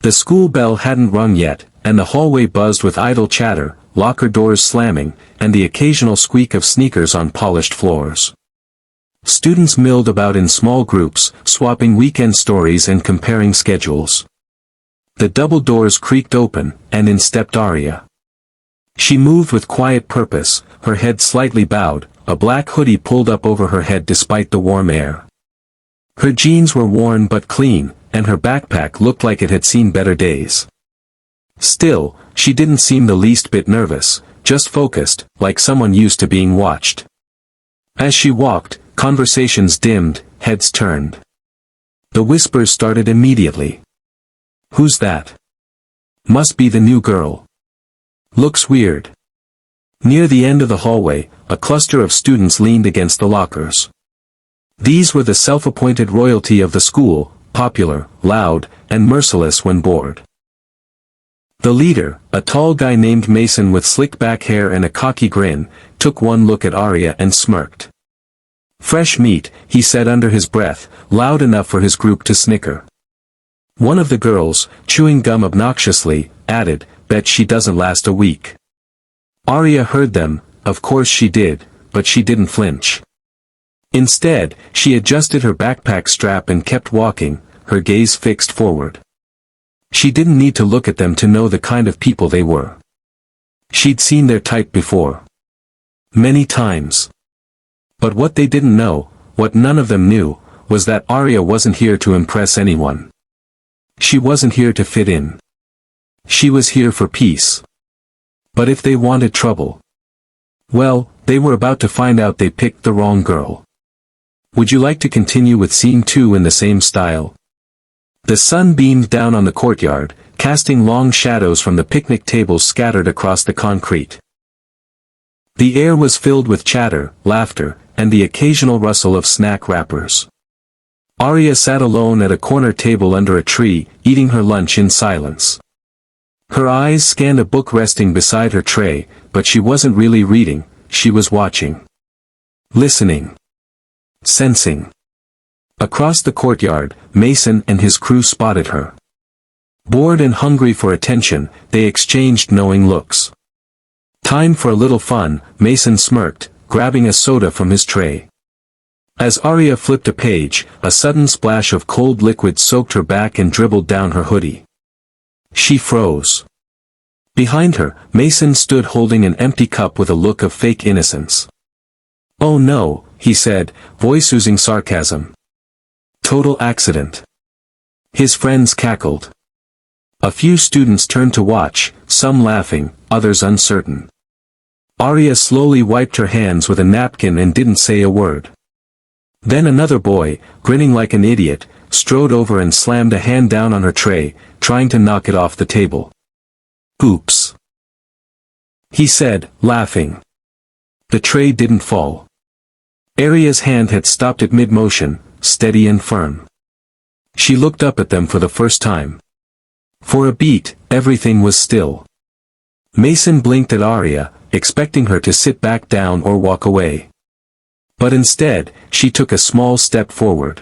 The school bell hadn't rung yet, and the hallway buzzed with idle chatter, locker doors slamming, and the occasional squeak of sneakers on polished floors. Students milled about in small groups, swapping weekend stories and comparing schedules. The double doors creaked open, and in stepped Aria. She moved with quiet purpose, her head slightly bowed, a black hoodie pulled up over her head despite the warm air. Her jeans were worn but clean, and her backpack looked like it had seen better days. Still, she didn't seem the least bit nervous, just focused, like someone used to being watched. As she walked, conversations dimmed, heads turned. The whispers started immediately. "Who's that? Must be the new girl. Looks weird." Near the end of the hallway, a cluster of students leaned against the lockers. These were the self-appointed royalty of the school, popular, loud, and merciless when bored. The leader, a tall guy named Mason with slick back hair and a cocky grin, took one look at Aria and smirked. "Fresh meat," he said under his breath, loud enough for his group to snicker. One of the girls, chewing gum obnoxiously, added, "Bet she doesn't last a week." Aria heard them, of course she did, but she didn't flinch. Instead, she adjusted her backpack strap and kept walking, her gaze fixed forward. She didn't need to look at them to know the kind of people they were. She'd seen their type before. Many times. But what they didn't know, what none of them knew, was that Aria wasn't here to impress anyone. She wasn't here to fit in. She was here for peace. But if they wanted trouble, well, they were about to find out they picked the wrong girl. Would you like to continue with scene 2 in the same style? The sun beamed down on the courtyard, casting long shadows from the picnic tables scattered across the concrete. The air was filled with chatter, laughter, and the occasional rustle of snack wrappers. Aria sat alone at a corner table under a tree, eating her lunch in silence. Her eyes scanned a book resting beside her tray, but she wasn't really reading, she was watching. Listening. Sensing. Across the courtyard, Mason and his crew spotted her. Bored and hungry for attention, they exchanged knowing looks. "Time for a little fun," Mason smirked, grabbing a soda from his tray. As Aria flipped a page, a sudden splash of cold liquid soaked her back and dribbled down her hoodie. She froze. Behind her, Mason stood holding an empty cup with a look of fake innocence. "Oh no," he said, voice oozing sarcasm. "Total accident." His friends cackled. A few students turned to watch, some laughing, others uncertain. Aria slowly wiped her hands with a napkin and didn't say a word. Then another boy, grinning like an idiot, strode over and slammed a hand down on her tray, trying to knock it off the table. "Oops," he said, laughing. The tray didn't fall. Aria's hand had stopped at mid-motion, steady and firm. She looked up at them for the first time. For a beat, everything was still. Mason blinked at Aria, expecting her to sit back down or walk away. But instead, she took a small step forward.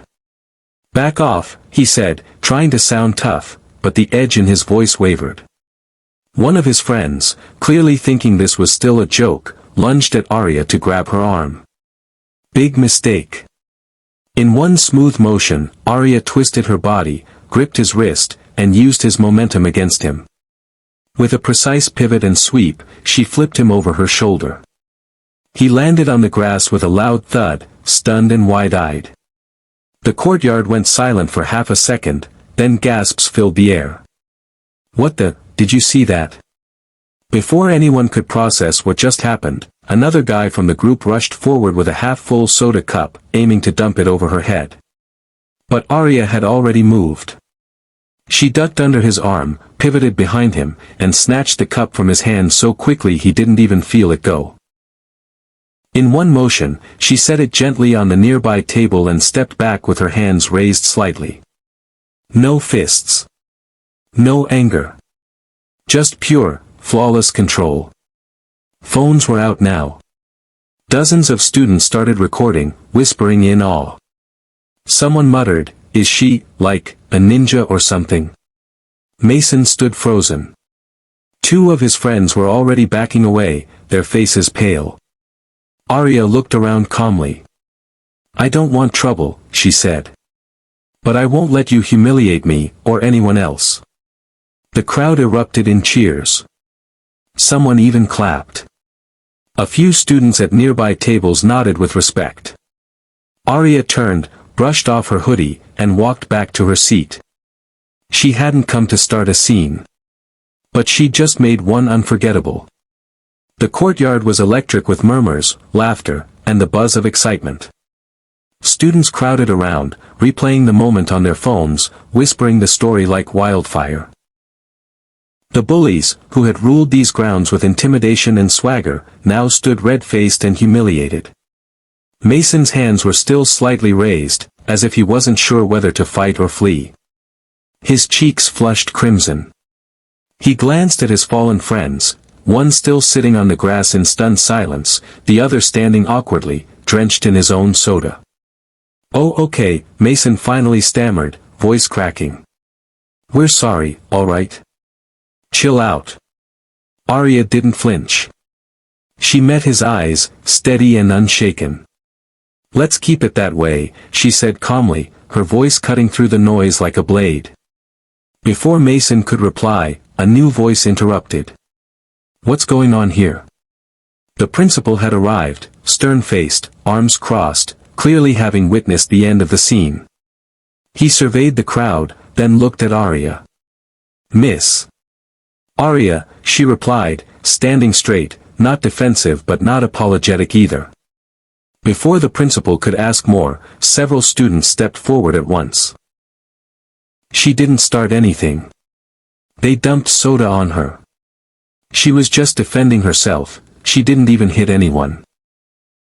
"Back off," he said, trying to sound tough, but the edge in his voice wavered. One of his friends, clearly thinking this was still a joke, lunged at Aria to grab her arm. Big mistake. In one smooth motion, Aria twisted her body, gripped his wrist, and used his momentum against him. With a precise pivot and sweep, she flipped him over her shoulder. He landed on the grass with a loud thud, stunned and wide-eyed. The courtyard went silent for half a second, then gasps filled the air. "What the, did you see that?" Before anyone could process what just happened, another guy from the group rushed forward with a half-full soda cup, aiming to dump it over her head. But Aria had already moved. She ducked under his arm, pivoted behind him, and snatched the cup from his hand so quickly he didn't even feel it go. In one motion, she set it gently on the nearby table and stepped back with her hands raised slightly. No fists. No anger. Just pure, flawless control. Phones were out now. Dozens of students started recording, whispering in awe. Someone muttered, "Is she, like, a ninja or something?" Mason stood frozen. Two of his friends were already backing away, their faces pale. Arya looked around calmly. "I don't want trouble," she said. "But I won't let you humiliate me, or anyone else." The crowd erupted in cheers. Someone even clapped. A few students at nearby tables nodded with respect. Arya turned, brushed off her hoodie, and walked back to her seat. She hadn't come to start a scene. But she just made one unforgettable. The courtyard was electric with murmurs, laughter, and the buzz of excitement. Students crowded around, replaying the moment on their phones, whispering the story like wildfire. The bullies, who had ruled these grounds with intimidation and swagger, now stood red-faced and humiliated. Mason's hands were still slightly raised, as if he wasn't sure whether to fight or flee. His cheeks flushed crimson. He glanced at his fallen friends, one still sitting on the grass in stunned silence, the other standing awkwardly, drenched in his own soda. "Oh, okay," Mason finally stammered, voice cracking. "We're sorry, all right? Chill out." Arya didn't flinch. She met his eyes, steady and unshaken. "Let's keep it that way," she said calmly, her voice cutting through the noise like a blade. Before Mason could reply, a new voice interrupted. "What's going on here?" The principal had arrived, stern-faced, arms crossed, clearly having witnessed the end of the scene. He surveyed the crowd, then looked at Arya. "Miss Arya," she replied, standing straight, not defensive but not apologetic either. Before the principal could ask more, several students stepped forward at once. "She didn't start anything. They dumped soda on her. She was just defending herself, she didn't even hit anyone."